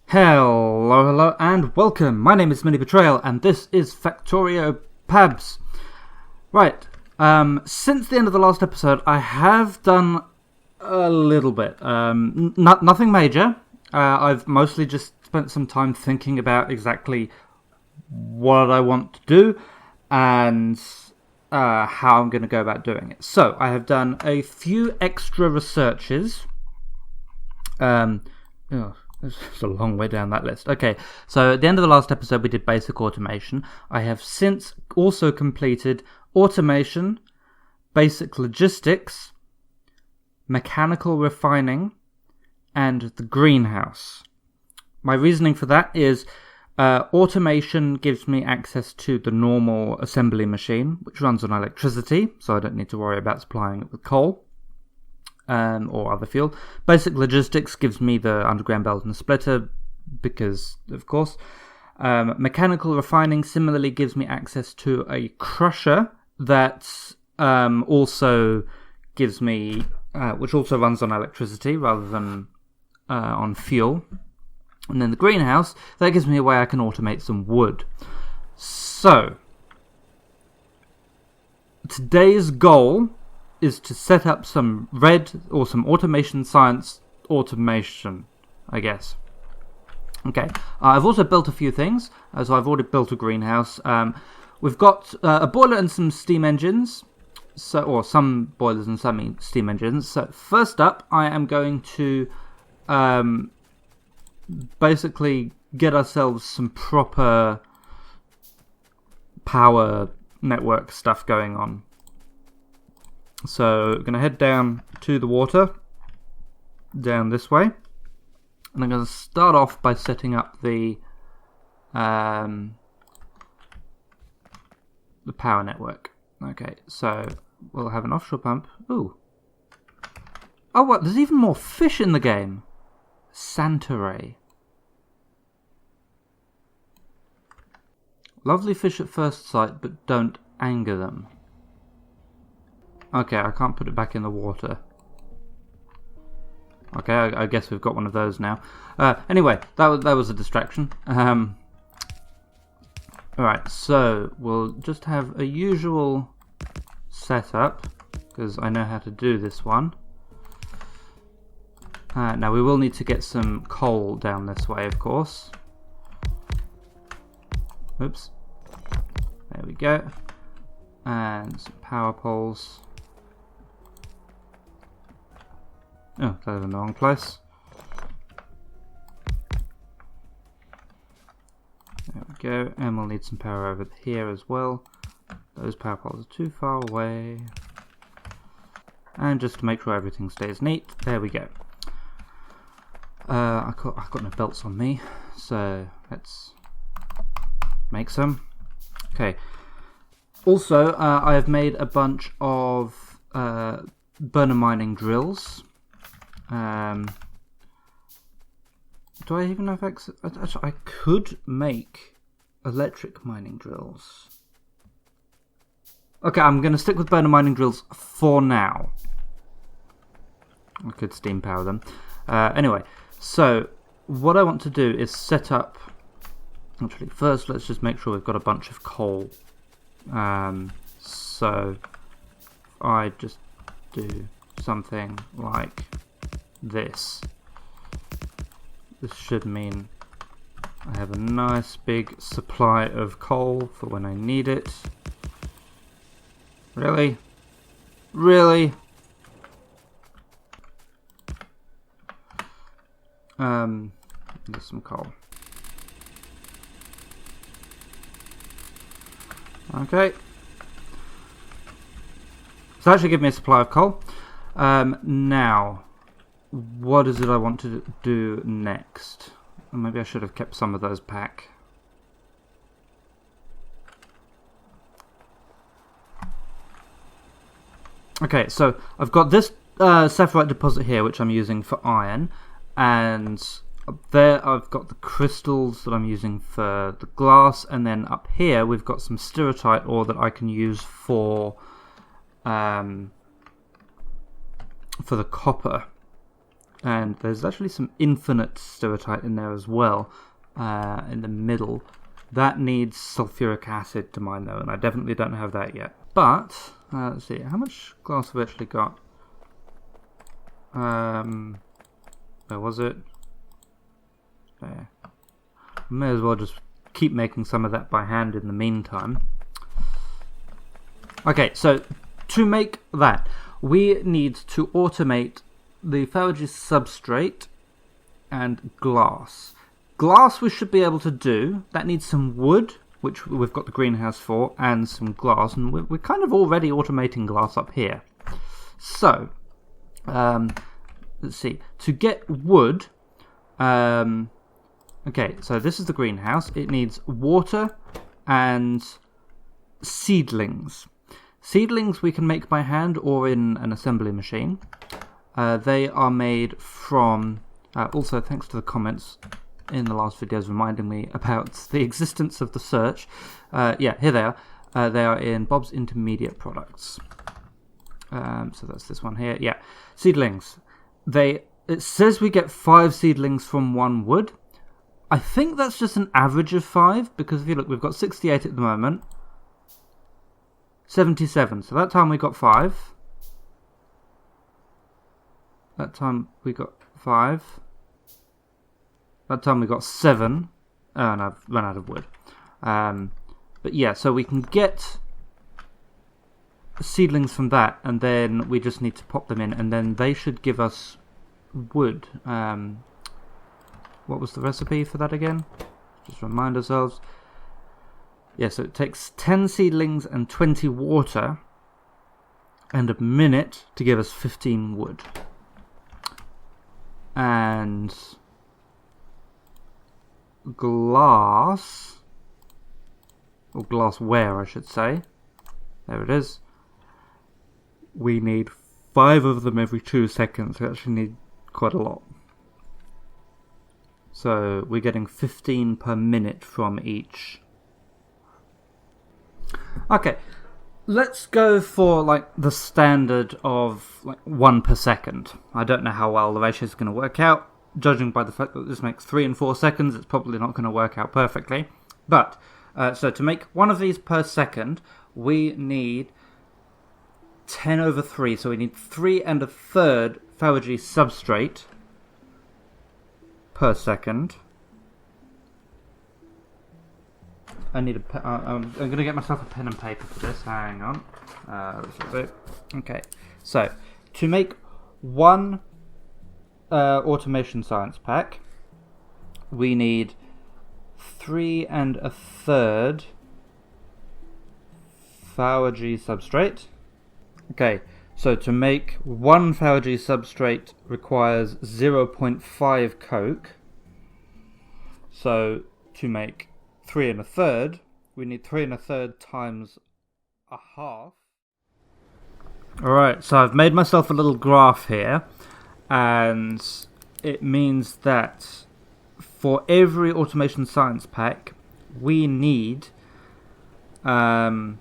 Hello, and welcome. My name is MiniBetrayal, and this is Factorio PABS. Right, since the end of the last episode, I have done a little bit. Nothing major. I've mostly just spent some time thinking about exactly what I want to do and how I'm going to go about doing it. So, I have done a few extra researches. It's a long way down that list. Okay, so at the end of the last episode we did basic automation. I have since also completed automation, basic logistics, mechanical refining, and the greenhouse. My reasoning for that is automation gives me access to the normal assembly machine, which runs on electricity, so I don't need to worry about supplying it with coal. Or other fuel. Basic logistics gives me the underground belt and splitter, because, of course. Mechanical refining similarly gives me access to a crusher that also gives me, which also runs on electricity rather than on fuel. And then the greenhouse, that gives me a way I can automate some wood. So, today's goal is to set up some some automation science automation, I guess. Okay, I've also built a few things. So I've already built a greenhouse. We've got a boiler and some steam engines, or some boilers and some steam engines. So first up, I am going to basically get ourselves some proper power network stuff going on. So, I'm going to head down to the water, down this way, and I'm going to start off by setting up the power network. Okay, so we'll have an offshore pump. Ooh. Oh, what? There's even more fish in the game. Santa Ray. Lovely fish at first sight, but don't anger them. Okay, I can't put it back in the water. Okay, I guess we've got one of those now. Anyway, that was a distraction. Alright, so we'll just have a usual setup, because I know how to do this one. Now we will need to get some coal down this way, of course. Oops. There we go. And some power poles. Oh, that was in the wrong place. There we go, and we'll need some power over here as well. Those power poles are too far away. And just to make sure everything stays neat, there we go. I've got no belts on me, so let's make some. Okay. Also, I have made a bunch of burner mining drills. Do I even have access? Actually, I could make electric mining drills. Okay, I'm going to stick with burner mining drills for now. I could steam power them. Anyway, so what I want to do is set up... Actually, first let's just make sure we've got a bunch of coal. So I just do something like this. This should mean I have a nice big supply of coal for when I need it. Really? Really? There's some coal. Okay. So actually give me a supply of coal. Now, what is it I want to do next? Maybe I should have kept some of those back. Okay, so I've got this sapphirite deposit here, which I'm using for iron, and up there I've got the crystals that I'm using for the glass, and then up here we've got some stirritite ore that I can use for the copper. And there's actually some infinite stereotype in there as well, in the middle. That needs sulfuric acid to mine though, and I definitely don't have that yet. But, let's see, how much glass have we actually got? Where was it? There. May as well just keep making some of that by hand in the meantime. Okay, so to make that, we need to automate the Factorio substrate and glass. Glass we should be able to do. That needs some wood, which we've got the greenhouse for, and some glass. And we're kind of already automating glass up here. So, let's see. To get wood, okay, so this is the greenhouse. It needs water and seedlings. Seedlings we can make by hand or in an assembly machine. They are made from... also, thanks to the comments in the last videos reminding me about the existence of the search. Yeah, here they are. They are in Bob's Intermediate Products. So that's this one here. Yeah, seedlings. It says we get 5 seedlings from 1 wood. I think that's just an average of 5, because if you look, we've got 68 at the moment. 77. So that time we got 5. That time we got 5. That time we got 7. Oh, and I've run out of wood. But yeah, so we can get seedlings from that, and then we just need to pop them in, and then they should give us wood. What was the recipe for that again? Just remind ourselves. Yeah, so it takes 10 seedlings and 20 water and a minute to give us 15 wood. And glass, or glassware I should say, there it is. We need 5 of them every 2 seconds. We actually need quite a lot. So we're getting 15 per minute from each. Okay, let's go for like the standard of like 1 per second. I don't know how well the ratio is going to work out. Judging by the fact that this makes 3 and 4 seconds, it's probably not going to work out perfectly. But, so to make one of these per second, we need 10 over 3. So we need 3 1/3 Factorio substrate per second. I need I'm going to get myself a pen and paper for this. Hang on. This is it. Okay. So, to make one automation science pack, we need 3 1/3 Factorio substrate. Okay, so to make 1 Factorio substrate requires 0.5 coke. So to make 3 1/3, we need 3 1/3 times a half. Alright, so I've made myself a little graph here, and it means that for every automation science pack, we need coal,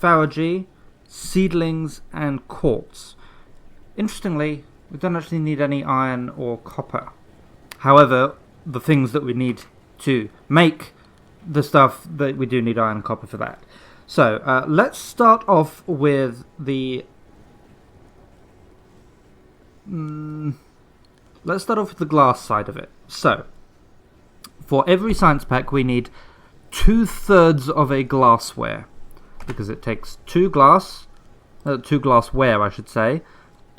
Factorio, seedlings, and quartz. Interestingly, we don't actually need any iron or copper. However, the things that we need to make the stuff, that we do need iron and copper for that. So, let's start off with the... let's start off with the glass side of it. So, for every science pack, we need 2/3 of a glassware, because it takes 2 glassware, I should say,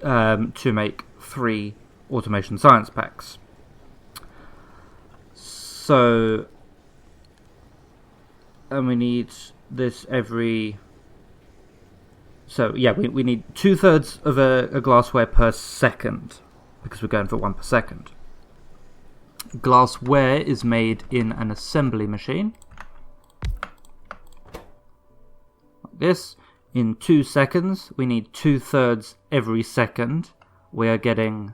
to make 3 automation science packs. So, and we need this every... So, yeah, we need 2/3 of a glassware per second, because we're going for 1 per second. Glassware is made in an assembly machine. Like this. In 2 seconds, we need 2/3 every second. We are getting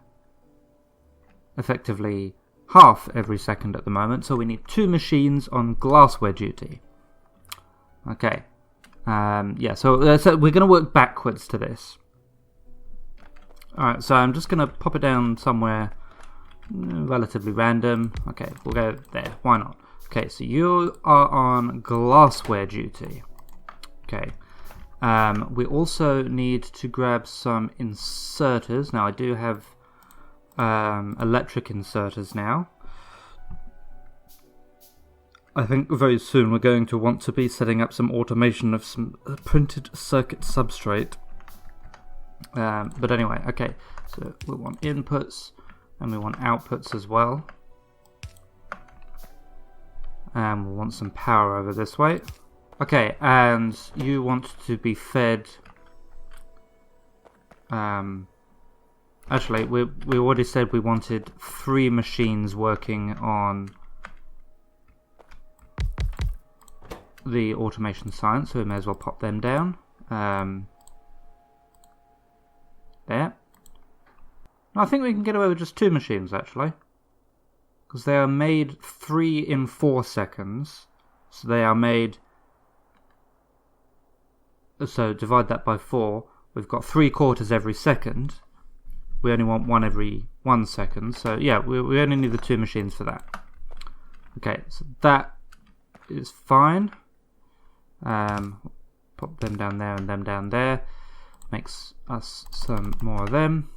effectively half every second at the moment, so we need 2 machines on glassware duty. Okay. Yeah, so we're going to work backwards to this. Alright, so I'm just going to pop it down somewhere relatively random. Okay, we'll go there. Why not? Okay, so you are on glassware duty. Okay. We also need to grab some inserters. Now, I do have electric inserters now. I think very soon we're going to want to be setting up some automation of some printed circuit substrate. But anyway, okay, so we want inputs and we want outputs as well. And we want some power over this way. Okay, and you want to be fed... actually, we already said we wanted 3 machines working on the automation science, so we may as well pop them down. There. I think we can get away with just 2 machines, actually. Because they are made 3 in 4 seconds. So they are made... So divide that by 4. We've got 3 quarters every second. We only want 1 every 1 second. So yeah, we only need the 2 machines for that. Okay, so that is fine. Pop them down there and them down there. Makes us some more of them.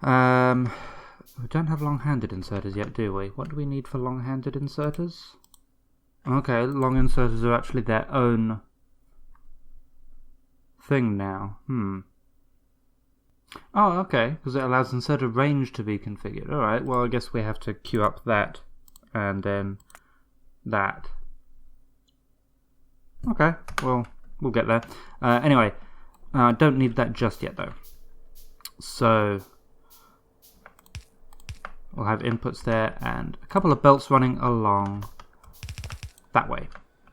We don't have long-handed inserters yet, do we? What do we need for long-handed inserters? Okay, long inserters are actually their own thing now. Oh, okay, because it allows inserter range to be configured. Alright, well I guess we have to queue up that and then that. Okay, well, we'll get there. Anyway, don't need that just yet though. So we'll have inputs there and a couple of belts running along that way.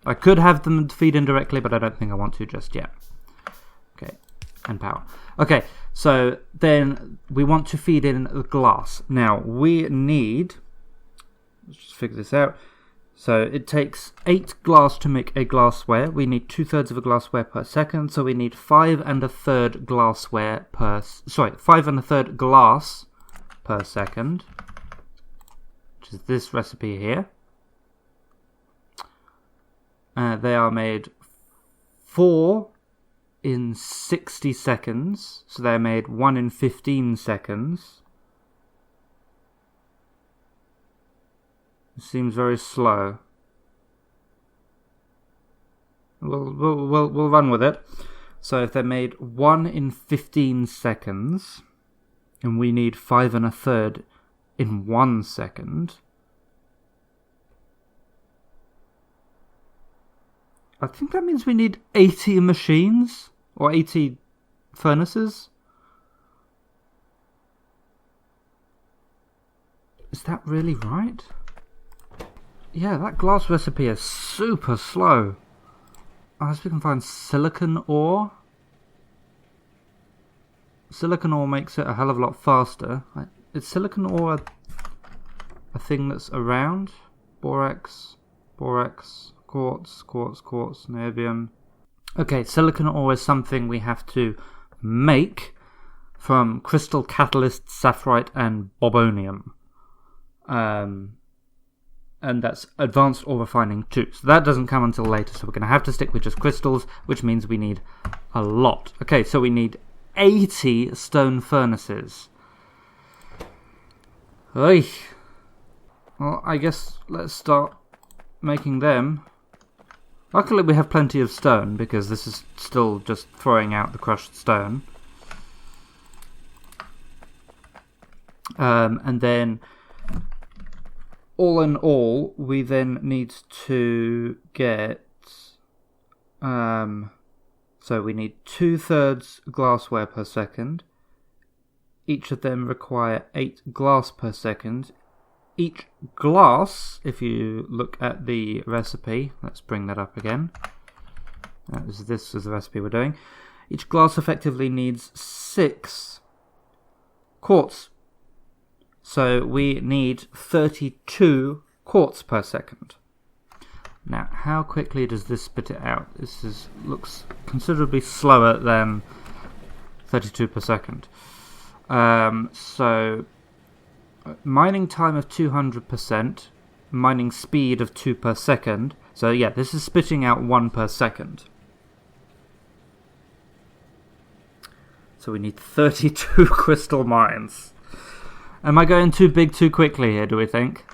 I could have them feed in directly, but I don't think I want to just yet. Okay, and power. Okay, so then we want to feed in the glass. Now we need, let's just figure this out. So it takes 8 glass to make a glassware. We need 2/3 of a glassware per second. So we need 5 1/3 glassware per, 5 1/3 glass per second, which is this recipe here. They are made 4 in 60 seconds. So they're made 1 in 15 seconds. It seems very slow. We'll run with it. So if they're made 1 in 15 seconds, and we need 5 1/3 in 1 second, I think that means we need 80 machines or 80 furnaces. Is that really right? Yeah, that glass recipe is super slow. Unless we can find silicon ore. Silicon ore makes it a hell of a lot faster. Is silicon ore a thing that's around? Borax, quartz, niobium. Okay, silicon ore is something we have to make from crystal catalyst, sapphirite, and bobonium. And that's advanced ore refining too. So that doesn't come until later, so we're going to have to stick with just crystals, which means we need a lot. Okay, so we need 80 stone furnaces. Oy. Well, I guess let's start making them. Luckily we have plenty of stone, because this is still just throwing out the crushed stone. And then all in all, we then need to get, so we need 2/3 glassware per second. Each of them require 8 glass per second. Each glass, if you look at the recipe, let's bring that up again. This is the recipe we're doing. Each glass effectively needs 6 quartz. So we need 32 quartz per second. Now, how quickly does this spit it out? Looks considerably slower than 32 per second. So mining time of 200%, mining speed of 2 per second. So yeah, this is spitting out 1 per second. So we need 32 crystal mines. Am I going too big too quickly here, do we think?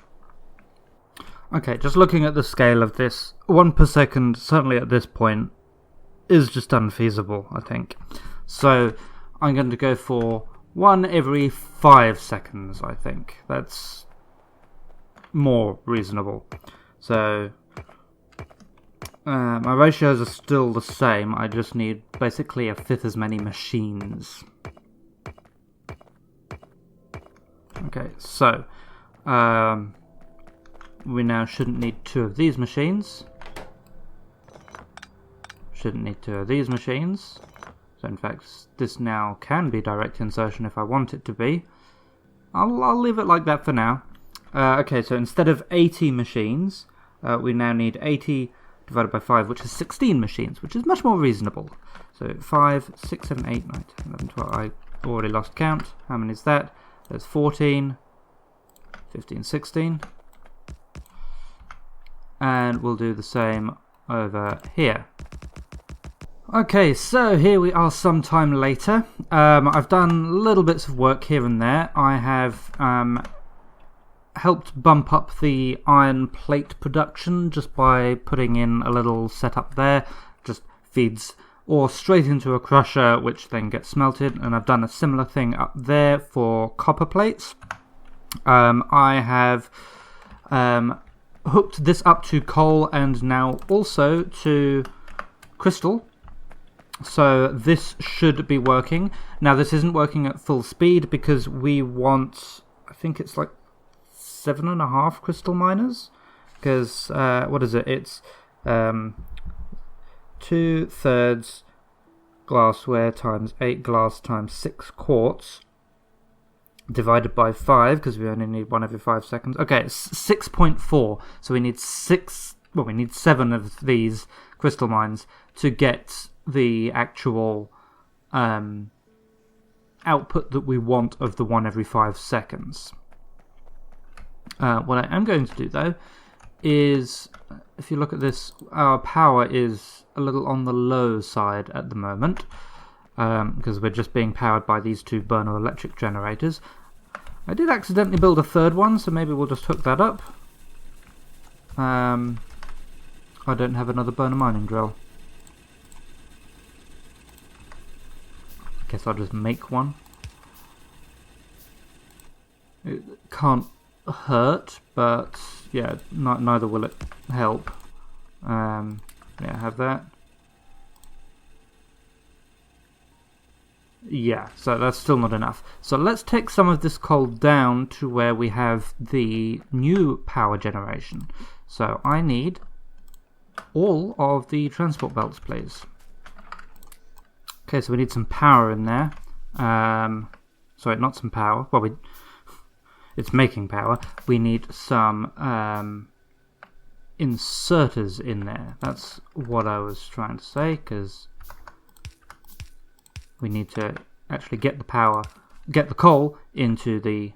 Okay, just looking at the scale of this, 1 per second, certainly at this point, is just unfeasible, I think. So I'm going to go for 1 every 5 seconds, I think. That's more reasonable. So my ratios are still the same, I just need basically 1/5 as many machines. Okay, so we now shouldn't need 2 of these machines. Shouldn't need 2 of these machines. So in fact, this now can be direct insertion if I want it to be. I'll leave it like that for now. Okay, so instead of 80 machines, we now need 80 divided by 5, which is 16 machines, which is much more reasonable. So 5, 6, 7, 8, 9, 10, 11, 12. I already lost count. How many is that? There's 14, 15, 16. And we'll do the same over here. Okay, so here we are sometime later. I've done little bits of work here and there. I have helped bump up the iron plate production just by putting in a little setup there. Just feeds ore straight into a crusher, which then gets smelted. And I've done a similar thing up there for copper plates. I have hooked this up to coal and now also to crystal. So this should be working. Now this isn't working at full speed because we want, I think it's like 7.5 crystal miners. Because, what is it? It's 2/3 glassware times 8 glass times 6 quartz divided by 5, because we only need 1 every 5 seconds. Okay, it's 6.4. So we need 7 of these crystal mines to get the actual output that we want of the 1 every 5 seconds. What I am going to do though is, if you look at this, our power is a little on the low side at the moment, because we're just being powered by these 2 burner electric generators. I did accidentally build a 3rd one, so maybe we'll just hook that up. I don't have another burner mining drill. Guess I'll just make one. It can't hurt, but yeah, neither will it help. Yeah, have that. Yeah, so that's still not enough. So let's take some of this coal down to where we have the new power generation. So I need all of the transport belts, please. Okay, so we need some power in there. Sorry, not some power. Well, it's making power. We need some inserters in there. That's what I was trying to say, because we need to actually get the power, get the coal into the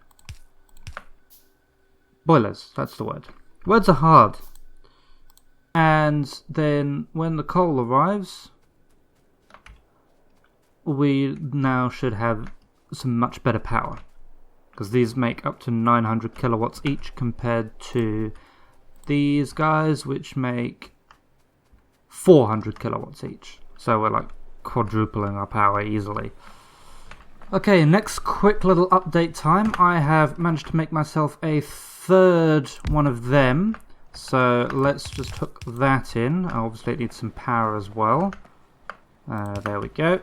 boilers. That's the word. Words are hard. And then when the coal arrives, we now should have some much better power, because these make up to 900 kilowatts each compared to these guys, which make 400 kilowatts each. So we're like quadrupling our power easily. Okay, next quick little update time. I have managed to make myself a 3rd one of them. So let's just hook that in. Obviously it needs some power as well. There we go.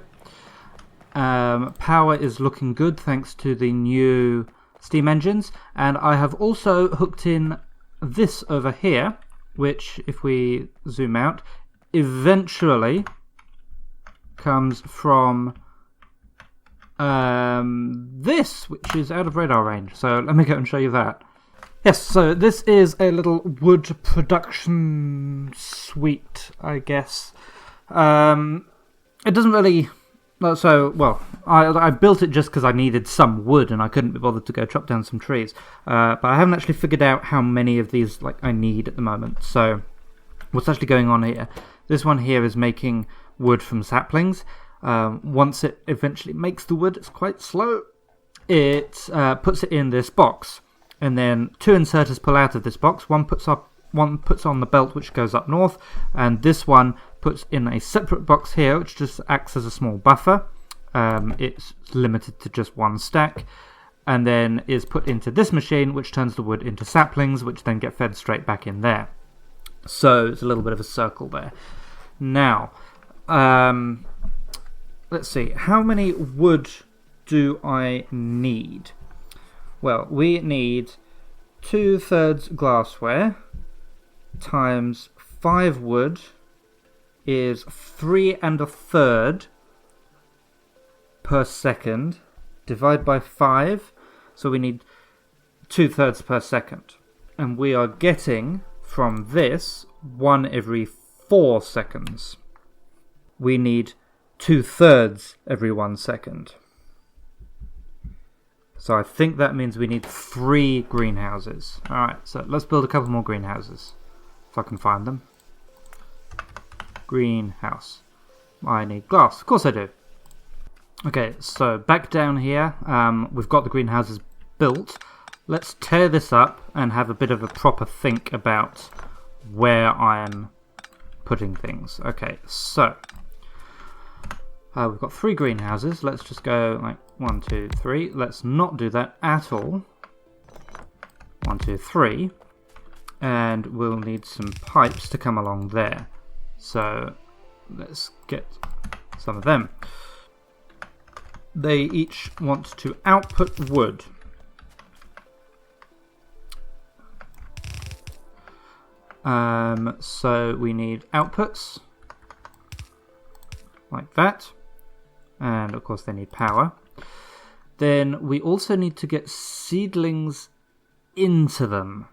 Power is looking good thanks to the new steam engines, and I have also hooked in this over here, which, if we zoom out, eventually comes from this, which is out of radar range. So let me go and show you that. Yes, so this is a little wood production suite, I guess. It doesn't really Well, I built it just because I needed some wood and I couldn't be bothered to go chop down some trees. But I haven't actually figured out how many of these I need at the moment. So what's actually going on here? This one here is making wood from saplings. Once it eventually makes the wood, it's quite slow. It puts it in this box, and then 2 inserters pull out of this box. One puts on the belt which goes up north, and this one puts in a separate box here which just acts as a small buffer. It's limited to just 1 stack, and then is put into this machine which turns the wood into saplings, which then get fed straight back in there. So it's a little bit of a circle there. Now, let's see, how many wood do I need? Well, we need 2/3 glassware times 5 wood is 3 1/3 per second. Divide by 5, so we need 2/3 per second. And we are getting from this 1 every 4 seconds. We need 2/3 every 1 second. So I think that means we need 3 greenhouses. Alright, so let's build a couple more greenhouses. If I can find them. Greenhouse. I need glass. Of course I do. Okay, so back down here, we've got the greenhouses built. Let's tear this up and have a bit of a proper think about where I'm putting things. Okay, so we've got 3 greenhouses. Let's just go like 1, 2, 3. Let's not do that at all. 1, 2, 3. And we'll need some pipes to come along there. So let's get some of them. They each want to output wood. So we need outputs like that, and of course they need power. Then we also need to get seedlings into them.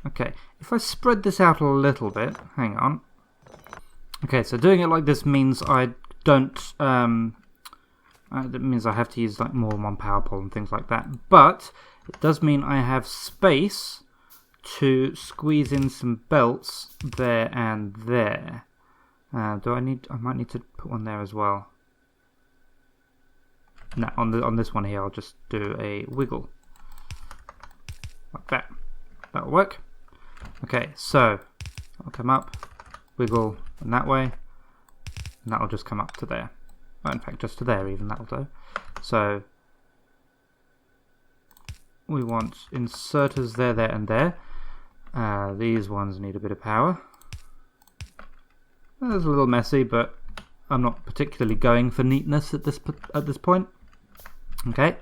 Okay, if I spread this out a little bit, hang on. Okay, so doing it like this means I don't, that means I have to use like more than 1 power pole and things like that. But it does mean I have space to squeeze in some belts there and there. I might need to put one there as well. No, on this one here, I'll just do a wiggle like that. That'll work. Okay, so I'll come up, wiggle in that way, and that'll just come up to there. Oh, in fact, just to there even, that'll do. So we want inserters there, there, and there. These ones need a bit of power. It's a little messy, but I'm not particularly going for neatness at this point. Okay,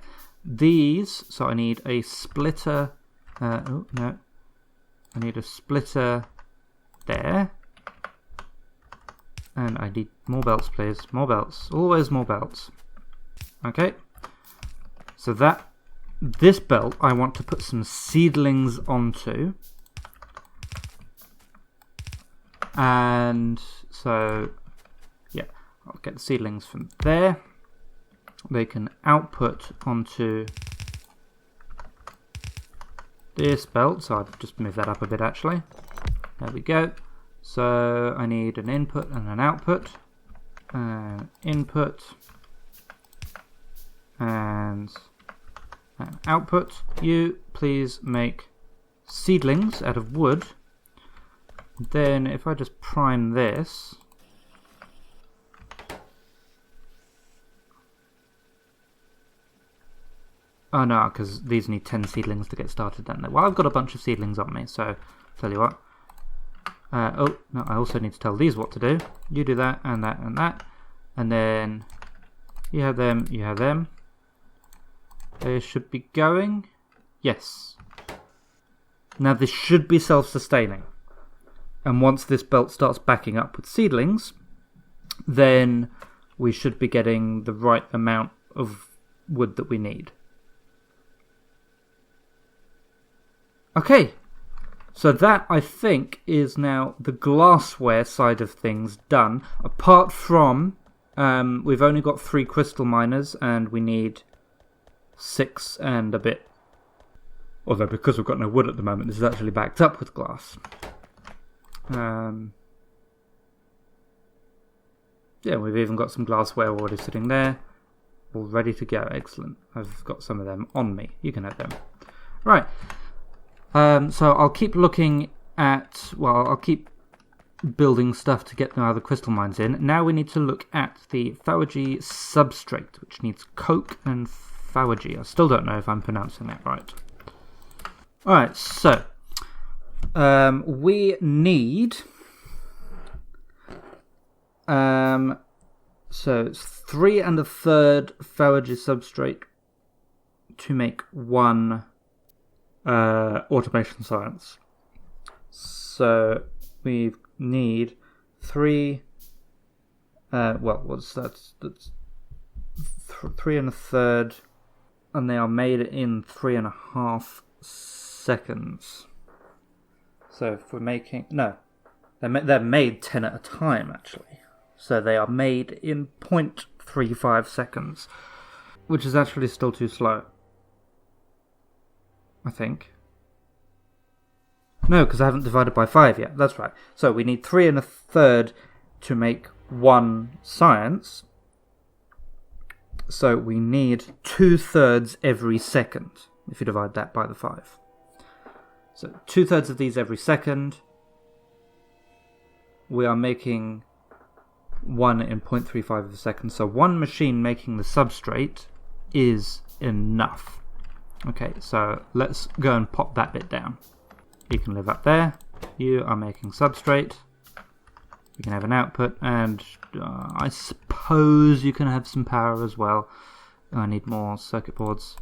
these. So I need a splitter. Oh no, I need a splitter there, and I need more belts, please. More belts. Always more belts. Okay, so this belt I want to put some seedlings onto. And so, yeah, I'll get the seedlings from there. They can output onto this belt, so I've just moved that up a bit actually. There we go. So I need an input and an output. Input and an output. You please make seedlings out of wood. Then if I just prime this, oh no, because these need 10 seedlings to get started, don't they? Well, I've got a bunch of seedlings on me, so tell you what. Oh no, I also need to tell these what to do. You do that and that and that, and then you have them, you have them. They should be going. Yes. Now this should be self-sustaining. And once this belt starts backing up with seedlings, then we should be getting the right amount of wood that we need. Okay, So that, I think, is now the glassware side of things done. Apart from, we've only got 3 crystal miners, and we need 6 and a bit. Although, because we've got no wood at the moment, this is actually backed up with glass. Yeah, we've even got some glassware already sitting there, all ready to go. Excellent. I've got some of them on me. You can have them. Right. So I'll keep looking at, well, I'll keep building stuff to get the other crystal mines in. Now we need to look at the Fawaji substrate, which needs coke and Fawaji. I still don't know if I'm pronouncing that right. Alright, so we need so it's 3 1/3 Fawaji substrate to make 1 automation science. So we need 3 well, what's that? That's 3 1/3, and they are made in 3.5 seconds. So if we're making, no, they're made 10 at a time actually. So they are made in 0.35 seconds, which is actually still too slow, I think. No, because I haven't divided by 5 yet. That's right. So we need 3 1/3 to make 1 science. So we need 2/3 every second, if you divide that by the 5. So 2/3 of these every second. We are making 1 in 0.35 of a second. So 1 machine making the substrate is enough. Okay, so let's go and pop that bit down. You can live up there. You are making substrate. You can have an output, and I suppose you can have some power as well. I need more circuit boards,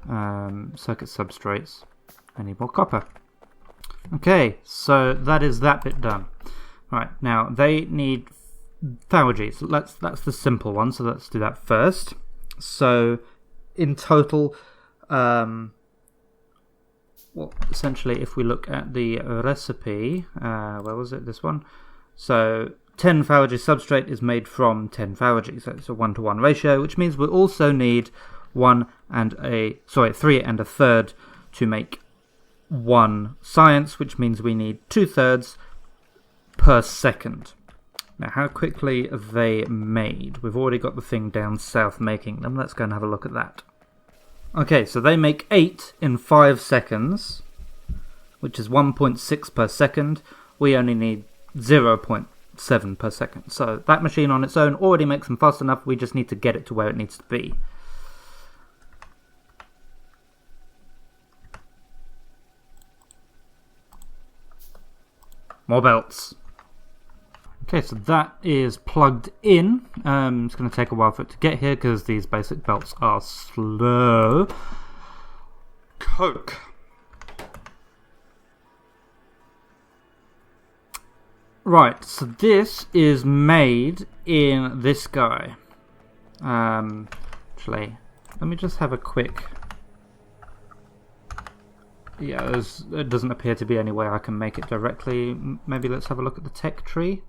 circuit substrates. I need more copper. Okay, so that is that bit done. Right, now they need Fawaji. So that's the simple one. So let's do that first. So in total, well, essentially, if we look at the recipe, where was it? This one. So 10 Fawaji substrate is made from 10 Fawaji. So it's a 1-to-1 ratio, which means we also need 3 1/3 to make 1 science, which means we need 2/3 per second. Now, how quickly are they made? We've already got the thing down south making them. Let's go and have a look at that. Okay, so they make 8 in 5 seconds, which is 1.6 per second. We only need 0.7 per second. So that machine on its own already makes them fast enough. We just need to get it to where it needs to be. More belts. Okay, so that is plugged in. It's going to take a while for it to get here because these basic belts are slow. Coke. Right, so this is made in this guy. Actually, let me just have a quick... Yeah, it doesn't appear to be any way I can make it directly. Maybe let's have a look at the tech tree.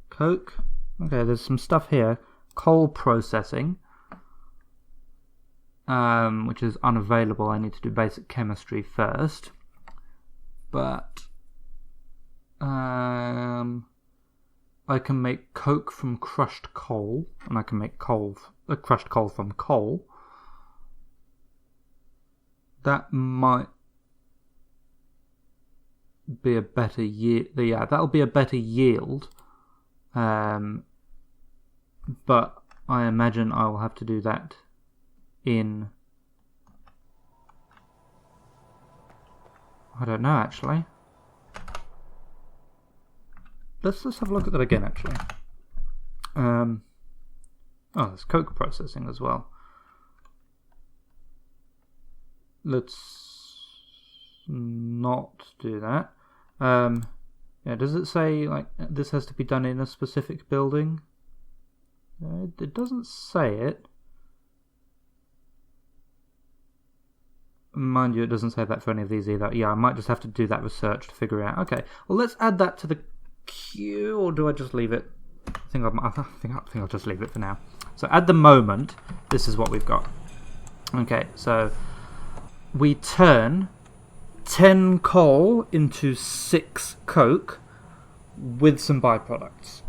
Coke. Okay, there's some stuff here. Coal processing, which is unavailable. I need to do basic chemistry first. But I can make coke from crushed coal, and I can make crushed coal from coal. That might be a better yield. Yeah, that'll be a better yield. But I imagine I will have to do that in... I don't know, actually. Let's have a look at that again, actually. Oh, there's coke processing as well. Let's not do that. Yeah, does it say like this has to be done in a specific building? It doesn't say it. Mind you, it doesn't say that for any of these either. Yeah, I might just have to do that research to figure it out. Okay, well, let's add that to the queue, or do I just leave it? I think I'll just leave it for now. So at the moment, this is what we've got. Okay, so we turn 10 coal into 6 coke with some byproducts.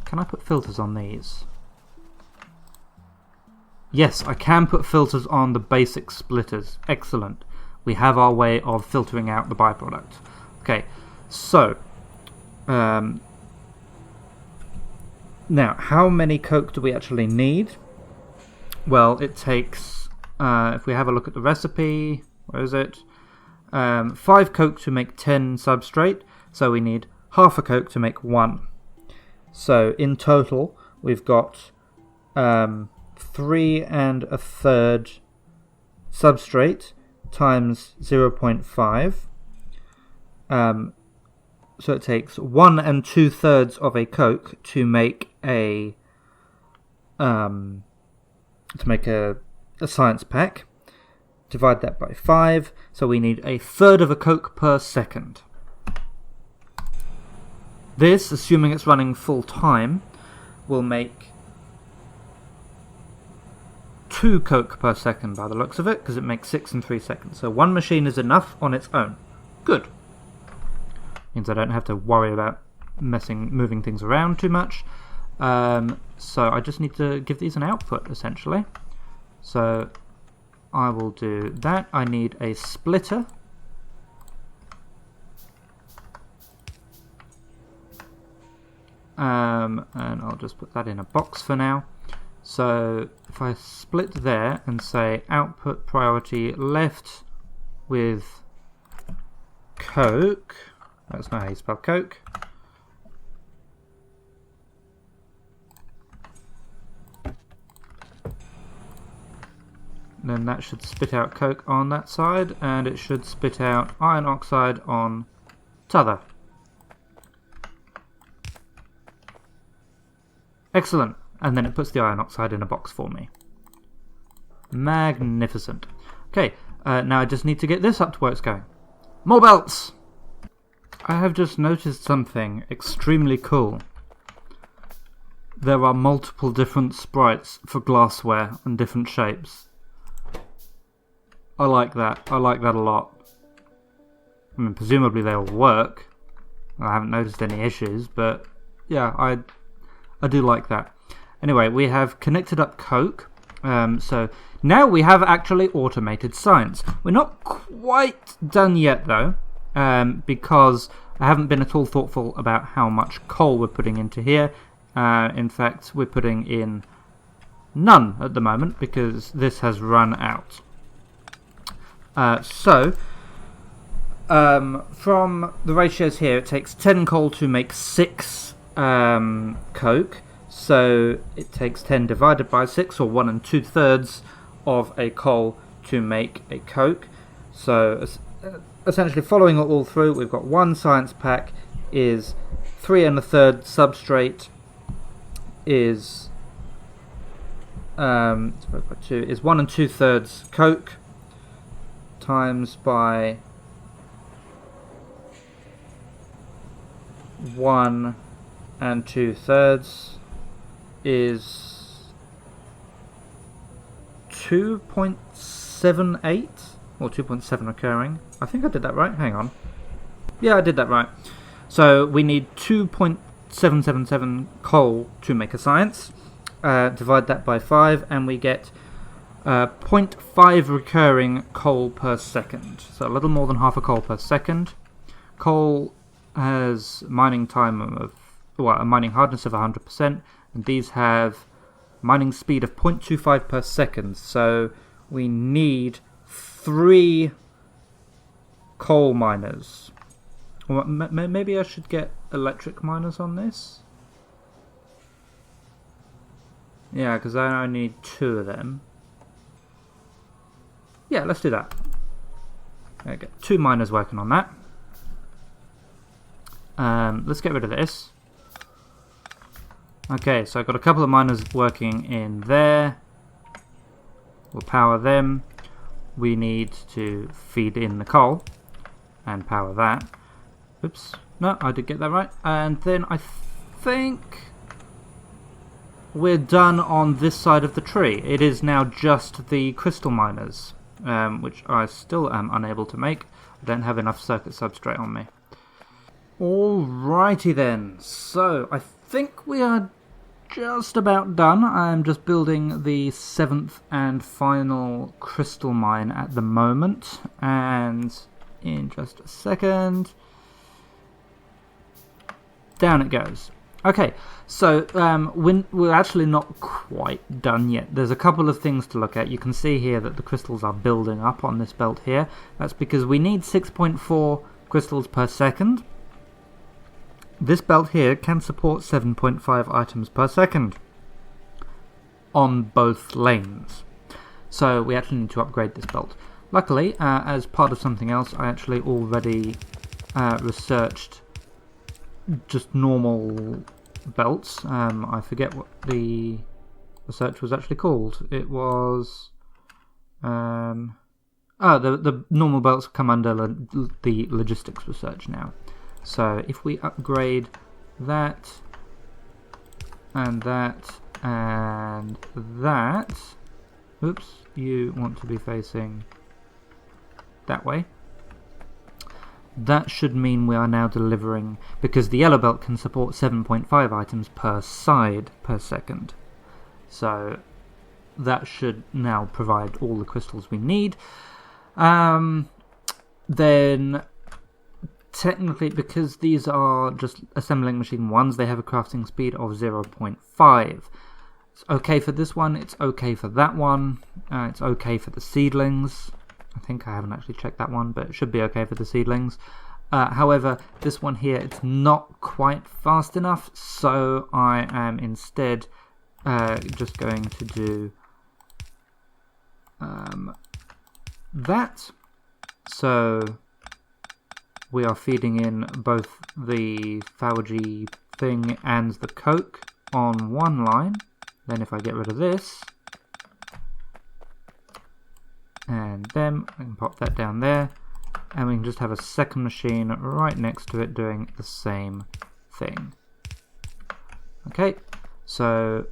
Can I put filters on these? Yes, I can put filters on the basic splitters. Excellent. We have our way of filtering out the byproduct. Okay, so now, how many coke do we actually need? Well, it takes, if we have a look at the recipe, where is it? 5 coke to make 10 substrate, so we need half a coke to make 1. So in total, we've got 3 1/3 substrate times 0.5. So it takes 1 2/3 of a coke to make a science pack. Divide that by 5, so we need 1/3 of a coke per second. This, assuming it's running full time, will make 2 coke per second by the looks of it, because it makes 6 in 3 seconds. So 1 machine is enough on its own. Good. Means I don't have to worry about moving things around too much. So I just need to give these an output, essentially. So I will do that. I need a splitter. And I'll just put that in a box for now. So if I split there and say output priority left with coke, that's not how you spell coke. Then that should spit out coke on that side, and it should spit out iron oxide on t'other. Excellent. And then it puts the iron oxide in a box for me. Magnificent. Okay, now I just need to get this up to where it's going. More belts! I have just noticed something extremely cool. There are multiple different sprites for glassware and different shapes. I like that. I like that a lot. I mean, presumably they'll work. I haven't noticed any issues, but yeah, I do like that. Anyway, we have connected up coke. So now we have actually automated science. We're not quite done yet though, because I haven't been at all thoughtful about how much coal we're putting into here. In fact, we're putting in none at the moment because this has run out. From the ratios here, it takes 10 coal to make 6 coke. So it takes 10 divided by 6, or 1 2/3 of a coal to make a coke. So essentially following it all through, we've got 1 science pack is 3 1/3 substrate is 1 2/3 coke times by 1 2/3 is 2.78 or 2.7 recurring. I think I did that right. Hang on. Yeah, I did that right. So we need 2.777 coal to make a science. Divide that by 5 and we get 0.5 recurring coal per second. So a little more than half a coal per second. Coal has mining time of, well, a mining hardness of 100%, and these have mining speed of 0.25 per second. So we need 3 coal miners. Well, maybe I should get electric miners on this. Yeah, because I only need 2 of them. Yeah, let's do that. Okay, get 2 miners working on that. Let's get rid of this. Okay, so I've got a couple of miners working in there. We'll power them. We need to feed in the coal and power that. Oops, no, I did get that right. And then I think we're done on this side of the tree. It is now just the crystal miners, which I still am unable to make. I don't have enough circuit substrate on me. Alrighty then, so I think we are just about done. I'm just building the 7th and final crystal mine at the moment, and in just a second, down it goes. Okay, so we're actually not quite done yet. There's a couple of things to look at. You can see here that the crystals are building up on this belt here. That's because we need 6.4 crystals per second. This belt here can support 7.5 items per second on both lanes. So we actually need to upgrade this belt. Luckily, as part of something else, I actually already researched just normal belts. I forget what the research was actually called. It was... the normal belts come under the logistics research now. So if we upgrade that, and that, and that... Oops, you want to be facing that way. That should mean we are now delivering, because the yellow belt can support 7.5 items per side per second. So that should now provide all the crystals we need. Then technically, because these are just assembling machine 1s, they have a crafting speed of 0.5. It's okay for this one, it's okay for that one, it's okay for the seedlings. I think I haven't actually checked that one, but it should be okay for the seedlings. However, this one here, it's not quite fast enough, so I am instead just going to do that. So we are feeding in both the Factorio thing and the coke on one line. Then if I get rid of this, and then I can pop that down there, and we can just have a second machine right next to it doing the same thing. Okay, so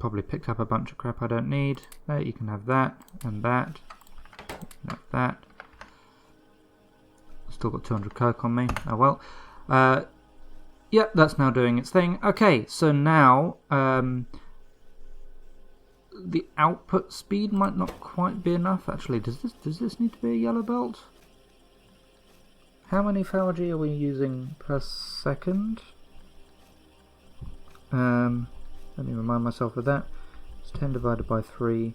probably picked up a bunch of crap I don't need. There, you can have that and that. You can have that. Still got 200 coke on me. Oh well. Yeah, that's now doing its thing. Okay, so now the output speed might not quite be enough. Actually, does this need to be a yellow belt? How many Factorio are we using per second? Let me remind myself of that. It's 10 divided by 3.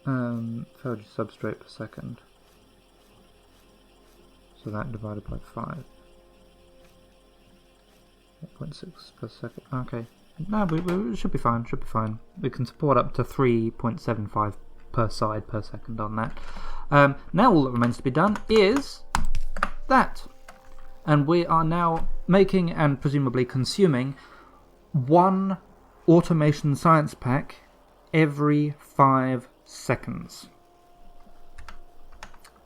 Factorio substrate per second. So that divided by 5. 8.6 per second. Okay. No, we should be fine. Should be fine. We can support up to 3.75 per side per second on that. Now all that remains to be done is that, and we are now making and presumably consuming one automation science pack every 5 seconds.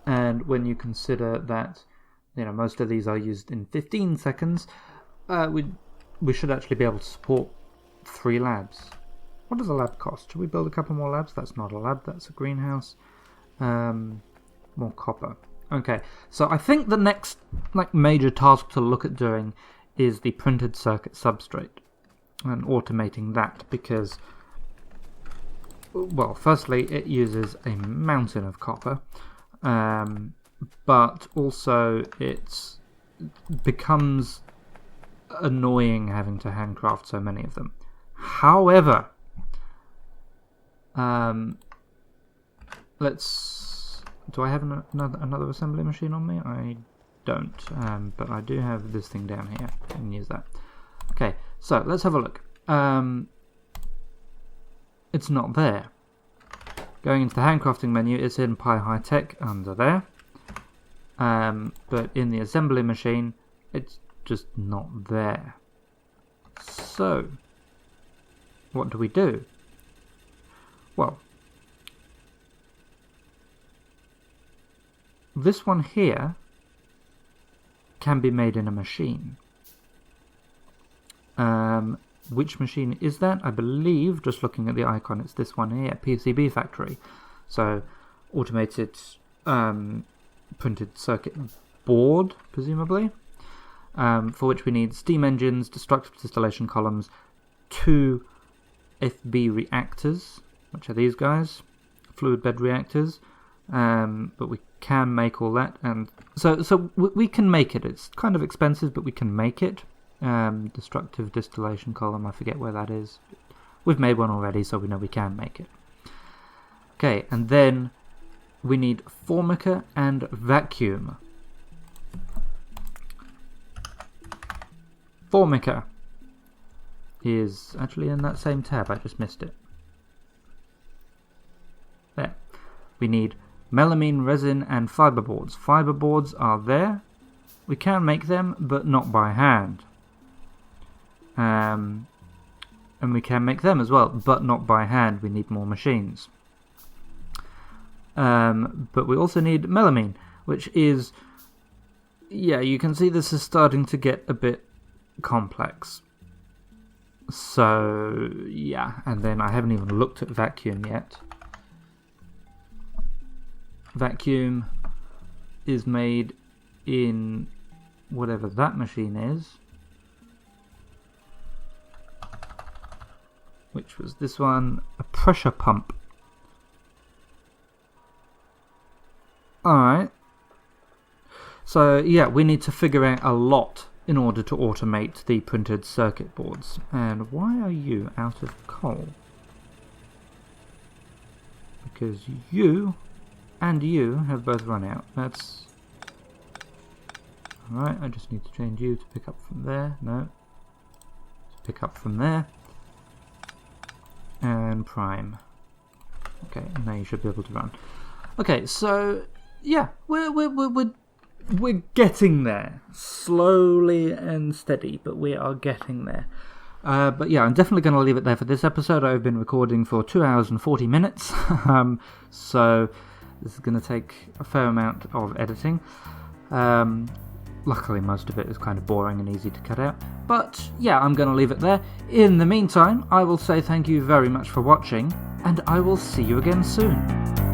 And when you consider that, you know, most of these are used in 15 seconds, we should actually be able to support 3 labs. What does a lab cost? Should we build a couple more labs? That's not a lab, that's a greenhouse. More copper. Okay, so I think the next major task to look at doing is the printed circuit substrate and automating that, because, well, firstly it uses a mountain of copper, but also it becomes annoying having to handcraft so many of them. However, do I have another assembly machine on me? I don't, but I do have this thing down here. I can use that. Okay, so let's have a look. It's not there. Going into the handcrafting menu, it's in Pi High Tech under there. But in the assembly machine, it's just not there. So, what do we do? Well, this one here can be made in a machine. Which machine is that? I believe, just looking at the icon, it's this one here, PCB factory. So, automated printed circuit board, presumably, for which we need steam engines, destructive distillation columns, 2 FB reactors, which are these guys, fluid bed reactors. But we can make all that, and so we can make it. It's kind of expensive, but we can make it. Destructive distillation column, I forget where that is. We've made one already, so we know we can make it. Okay, and then we need formica and vacuum. Formica is actually in that same tab, I just missed it. There. We need melamine, resin, and fiberboards. Fiberboards are there. We can make them, but not by hand. And we can make them as well, but not by hand. We need more machines. But we also need melamine, which is... yeah, you can see this is starting to get a bit complex. So, yeah. And then I haven't even looked at vacuum yet. Vacuum is made in whatever that machine is, which was this one, a pressure pump. Alright, so yeah, we need to figure out a lot in order to automate the printed circuit boards. And why are you out of coal? Because you and you have both run out. That's... alright, I just need to change you to pick up from there. No. To pick up from there. And prime. Okay, now you should be able to run. Okay, so yeah, we're getting there. Slowly and steady, but we are getting there. But yeah, I'm definitely going to leave it there for this episode. I've been recording for 2 hours and 40 minutes. So this is going to take a fair amount of editing. Luckily, most of it is kind of boring and easy to cut out. But yeah, I'm going to leave it there. In the meantime, I will say thank you very much for watching, and I will see you again soon.